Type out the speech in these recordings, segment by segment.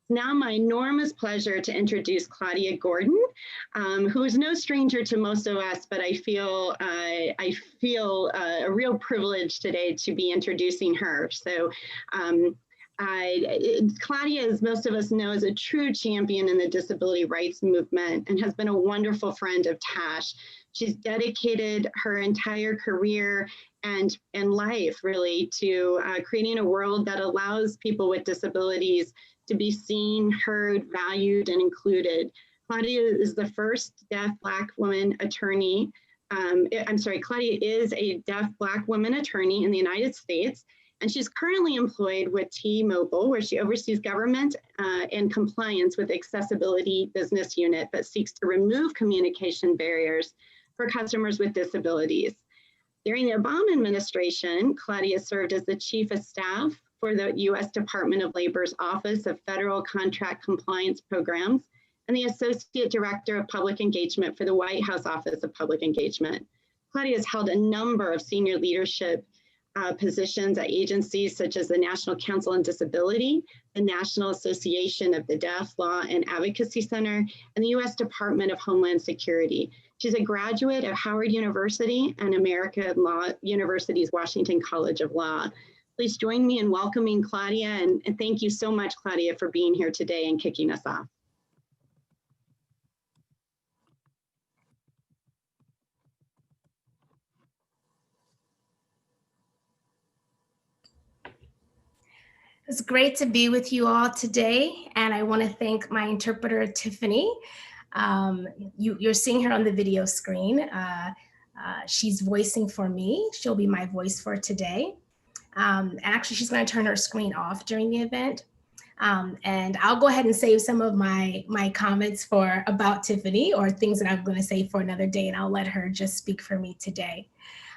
Now my enormous pleasure to introduce Claudia Gordon, who is no stranger to most of us, but I feel a real privilege today to be introducing her. So Claudia, as most of us know, is a true champion in the disability rights movement and has been a wonderful friend of TASH. She's dedicated her entire career and life really to creating a world that allows people with disabilities to be seen, heard, valued, and included. Claudia is the first deaf Black woman attorney. Claudia is a deaf Black woman attorney in the United States, and she's currently employed with T-Mobile, where she oversees government and compliance with accessibility business unit that seeks to remove communication barriers for customers with disabilities. During the Obama administration, Claudia served as the chief of staff for the U.S. Department of Labor's Office of Federal Contract Compliance Programs and the Associate Director of Public Engagement for the White House Office of Public Engagement. Claudia has held a number of senior leadership positions at agencies such as the National Council on Disability, the National Association of the Deaf Law and Advocacy Center, and the U.S. Department of Homeland Security. She's a graduate of Howard University and American Law University's Washington College of Law. Please join me in welcoming Claudia, and thank you so much, Claudia, for being here today and kicking us off. It's great to be with you all today, and I want to thank my interpreter, Tiffany. You're seeing her on the video screen. She's voicing for me. She'll be my voice for today. Actually, she's going to turn her screen off during the event. And I'll go ahead and save some of my comments about Tiffany or things that I'm going to say for another day, and I'll let her just speak for me today.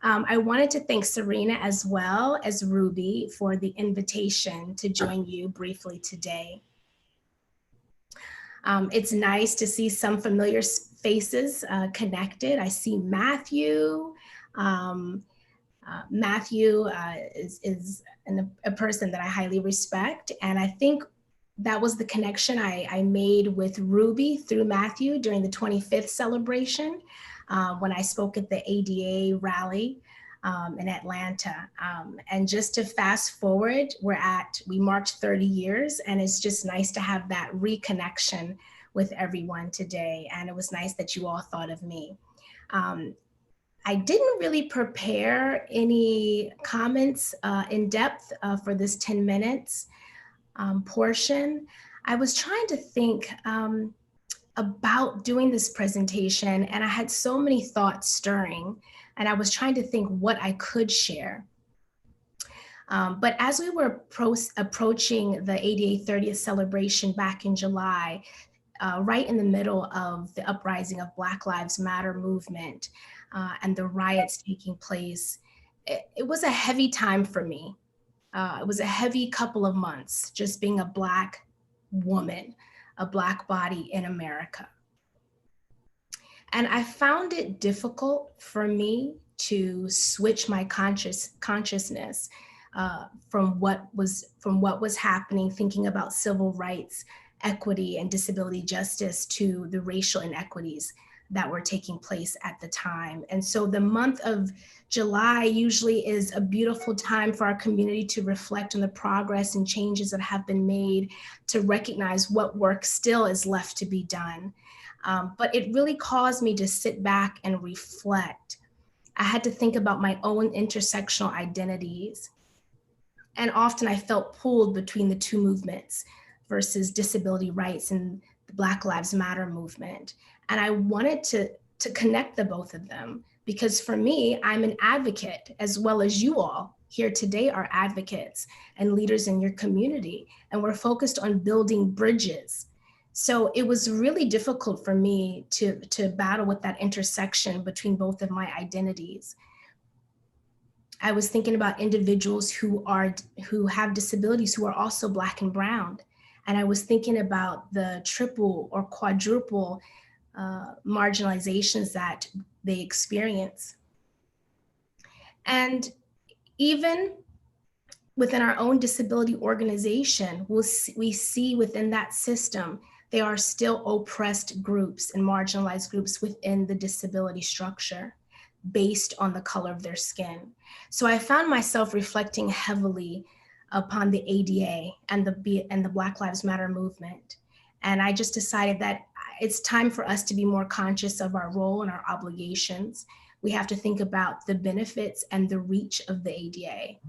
I wanted to thank Serena as well as Ruby for the invitation to join you briefly today. It's nice to see some familiar faces connected. I see Matthew. Matthew is a person that I highly respect, and I think that was the connection I made with Ruby through Matthew during the 25th celebration when I spoke at the ADA rally in Atlanta. And just to fast forward, we marked 30 years, and it's just nice to have that reconnection with everyone today. And it was nice that you all thought of me. I didn't really prepare any comments in depth for this 10 minutes portion. I was trying to think about doing this presentation, and I had so many thoughts stirring, and I was trying to think what I could share. But as we were approaching the ADA 30th celebration back in July, right in the middle of the uprising of Black Lives Matter movement and the riots taking place, it was a heavy time for me. It was a heavy couple of months just being a Black woman, a Black body in America. And I found it difficult for me to switch my consciousness from what was happening, thinking about civil rights, equity, and disability justice, to the racial inequities that were taking place at the time. And so the month of July usually is a beautiful time for our community to reflect on the progress and changes that have been made, to recognize what work still is left to be done. But it really caused me to sit back and reflect. I had to think about my own intersectional identities. And often I felt pulled between the two movements versus disability rights and the Black Lives Matter movement. And I wanted to connect the both of them, because for me, I'm an advocate, as well as you all here today are advocates and leaders in your community. And we're focused on building bridges. So it was really difficult for me to battle with that intersection between both of my identities. I was thinking about individuals who have disabilities who are also Black and brown. And I was thinking about the triple or quadruple marginalizations that they experience. And even within our own disability organization, we see within that system, there are still oppressed groups and marginalized groups within the disability structure based on the color of their skin. So I found myself reflecting heavily upon the ADA and the Black Lives Matter movement. And I just decided that it's time for us to be more conscious of our role and our obligations. We have to think about the benefits and the reach of the ADA.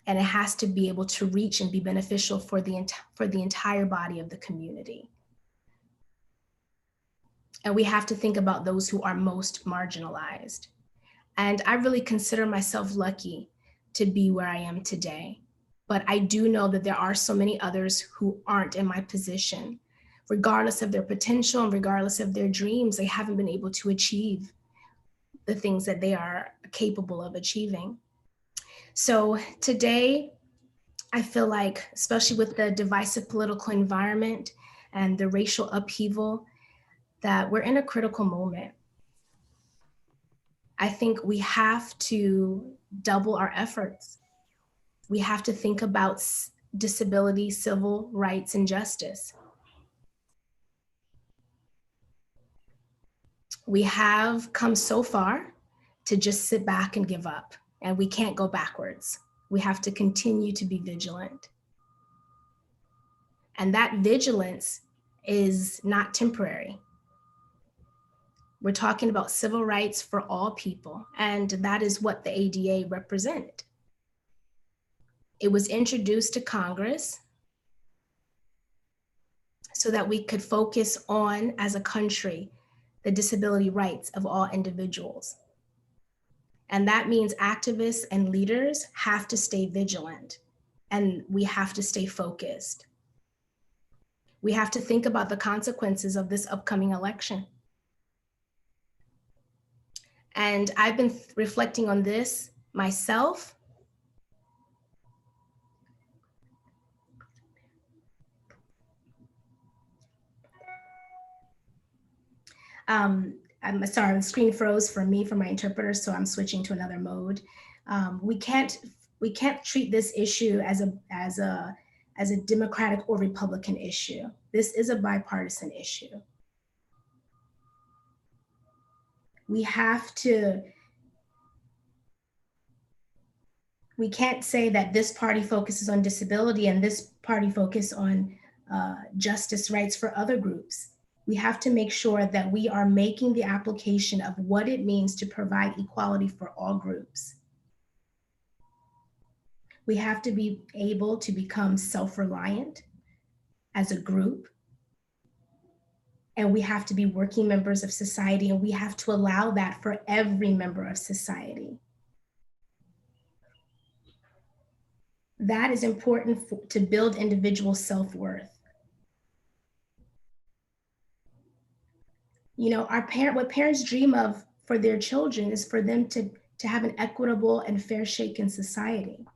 And it has to be able to reach and be beneficial for the entire body of the community. And we have to think about those who are most marginalized. And I really consider myself lucky to be where I am today. But I do know that there are so many others who aren't in my position. Regardless of their potential and regardless of their dreams, they haven't been able to achieve the things that they are capable of achieving. So today, I feel like, especially with the divisive political environment and the racial upheaval, that we're in a critical moment. I think we have to double our efforts. We have to think about disability, civil rights, and justice. We have come so far to just sit back and give up, and we can't go backwards. We have to continue to be vigilant. And that vigilance is not temporary. We're talking about civil rights for all people, and that is what the ADA represented. It was introduced to Congress so that we could focus on, as a country, the disability rights of all individuals. And that means activists and leaders have to stay vigilant, and we have to stay focused. We have to think about the consequences of this upcoming election. And I've been reflecting on this myself. I'm sorry, the screen froze for me, for my interpreter, so I'm switching to another mode. We can't treat this issue as a Democratic or Republican issue. This is a bipartisan issue. We can't say that this party focuses on disability and this party focuses on justice rights for other groups. We have to make sure that we are making the application of what it means to provide equality for all groups. We have to be able to become self-reliant as a group. And we have to be working members of society, and we have to allow that for every member of society. That is important to build individual self-worth. You know, what parents dream of for their children is for them to have an equitable and fair shake in society.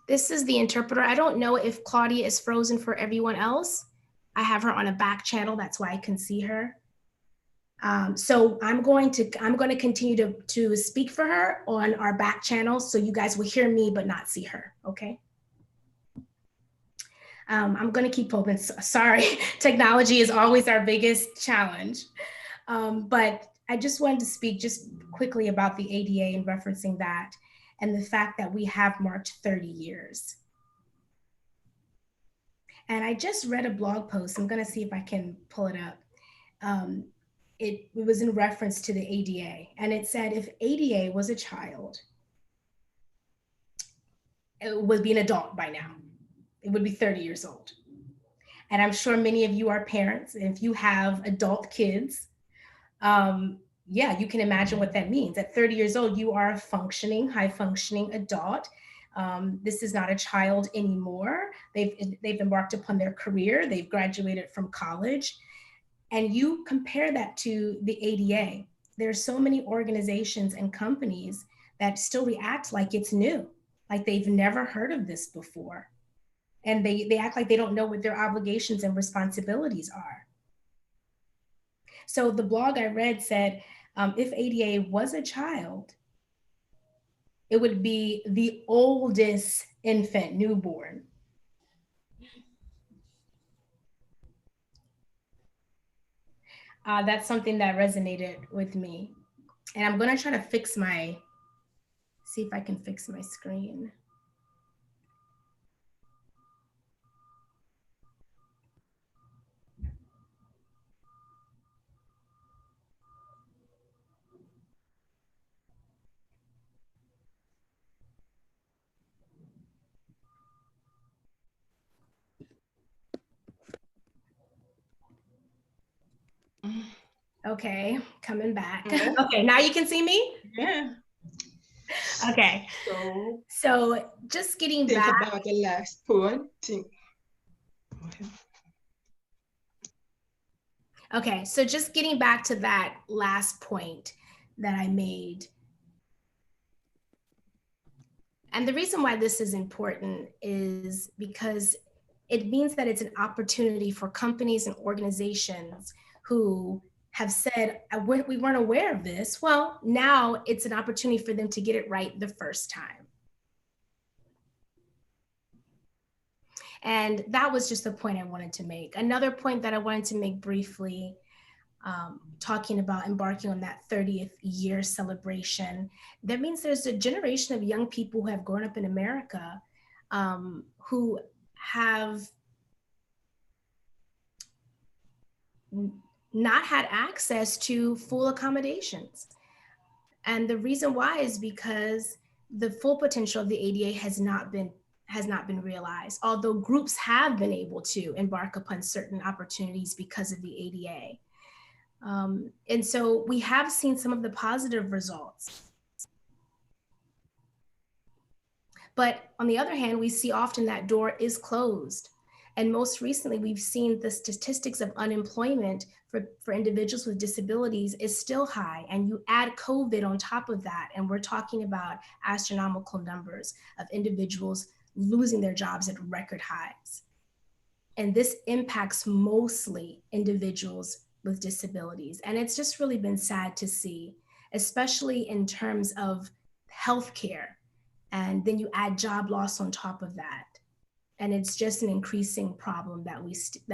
This is the interpreter. I don't know if Claudia is frozen for everyone else. I have her on a back channel, that's why I can see her. So I'm going to continue to speak for her on our back channel, so you guys will hear me but not see her, okay? I'm gonna keep hoping. Sorry, technology is always our biggest challenge. But I just wanted to speak just quickly about the ADA and referencing that, and the fact that we have marked 30 years. And I just read a blog post. I'm gonna see if I can pull it up. It was in reference to the ADA, and it said, if ADA was a child, it would be an adult by now. It would be 30 years old. And I'm sure many of you are parents, and if you have adult kids, yeah, you can imagine what that means. At 30 years old, you are a functioning, high-functioning adult. This is not a child anymore. They've embarked upon their career. They've graduated from college. And you compare that to the ADA. There are so many organizations and companies that still react like it's new, like they've never heard of this before. And they act like they don't know what their obligations and responsibilities are. So the blog I read said, if ADA was a child, it would be the oldest infant newborn. That's something that resonated with me. And I'm gonna try to see if I can fix my screen. Okay, coming back. Yeah. Okay, now you can see me? Yeah. Okay. So just getting think back. About the last point. Okay, so just getting back to that last point that I made. And the reason why this is important is because it means that it's an opportunity for companies and organizations who have said, we weren't aware of this. Well, now it's an opportunity for them to get it right the first time. And that was just the point I wanted to make. Another point that I wanted to make briefly, talking about embarking on that 30th year celebration, that means there's a generation of young people who have grown up in America who have not had access to full accommodations. And the reason why is because the full potential of the ADA has not been realized, although groups have been able to embark upon certain opportunities because of the ADA. And so we have seen some of the positive results. But on the other hand, we see often that door is closed. And most recently, we've seen the statistics of unemployment for individuals with disabilities is still high. And you add COVID on top of that, and we're talking about astronomical numbers of individuals losing their jobs at record highs. And this impacts mostly individuals with disabilities. And it's just really been sad to see, especially in terms of healthcare. And then you add job loss on top of that. And it's just an increasing problem that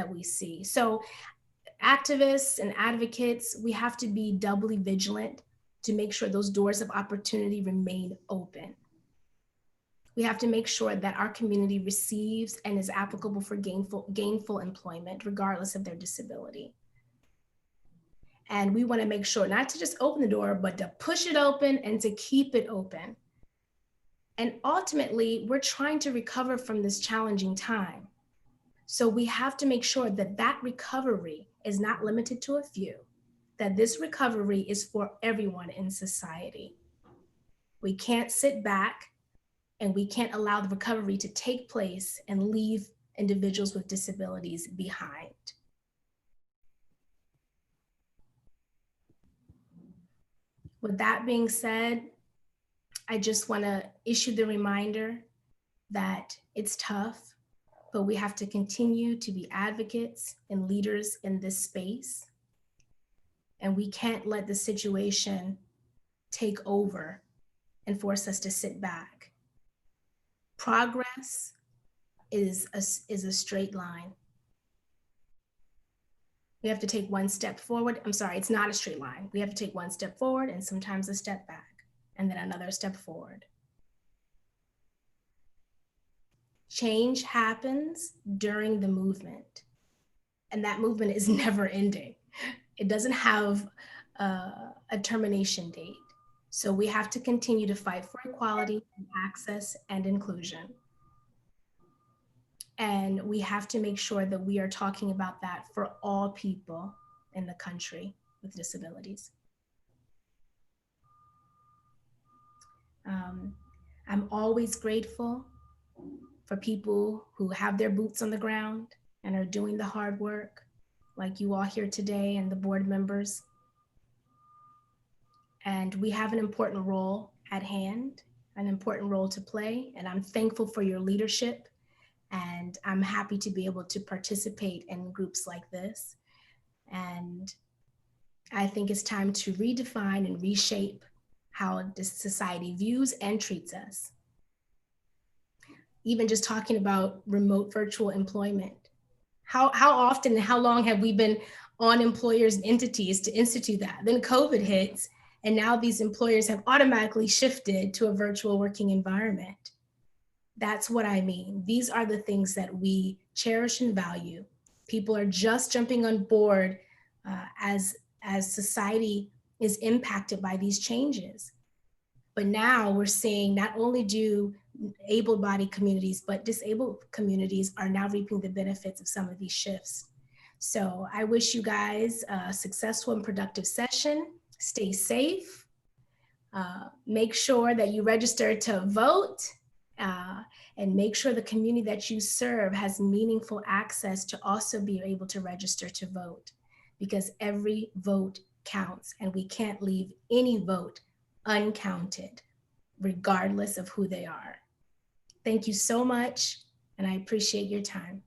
we see. So activists and advocates, we have to be doubly vigilant to make sure those doors of opportunity remain open. We have to make sure that our community receives and is applicable for gainful employment, regardless of their disability. And we want to make sure not to just open the door, but to push it open and to keep it open. And ultimately, we're trying to recover from this challenging time. So we have to make sure that that recovery is not limited to a few, that this recovery is for everyone in society. We can't sit back and we can't allow the recovery to take place and leave individuals with disabilities behind. With that being said, I just want to issue the reminder that it's tough, but we have to continue to be advocates and leaders in this space. And we can't let the situation take over and force us to sit back. Progress is a straight line. We have to take one step forward. I'm sorry, it's not a straight line. We have to take one step forward and sometimes a step back, and then another step forward. Change happens during the movement, and that movement is never ending. It doesn't have a termination date. So we have to continue to fight for equality, access, and inclusion. And we have to make sure that we are talking about that for all people in the country with disabilities. I'm always grateful for people who have their boots on the ground and are doing the hard work, like you all here today and the board members. And we have an important role at hand, an important role to play. And I'm thankful for your leadership. And I'm happy to be able to participate in groups like this. And I think it's time to redefine and reshape how this society views and treats us. Even just talking about remote virtual employment. How often and how long have we been on employers and entities to institute that? Then COVID hits, and now these employers have automatically shifted to a virtual working environment. That's what I mean. These are the things that we cherish and value. People are just jumping on board as society is impacted by these changes. But now we're seeing not only do able-bodied communities, but disabled communities are now reaping the benefits of some of these shifts. So I wish you guys a successful and productive session. Stay safe. Make sure that you register to vote, and make sure the community that you serve has meaningful access to also be able to register to vote, because every vote counts and we can't leave any vote uncounted, regardless of who they are. Thank you so much, and I appreciate your time.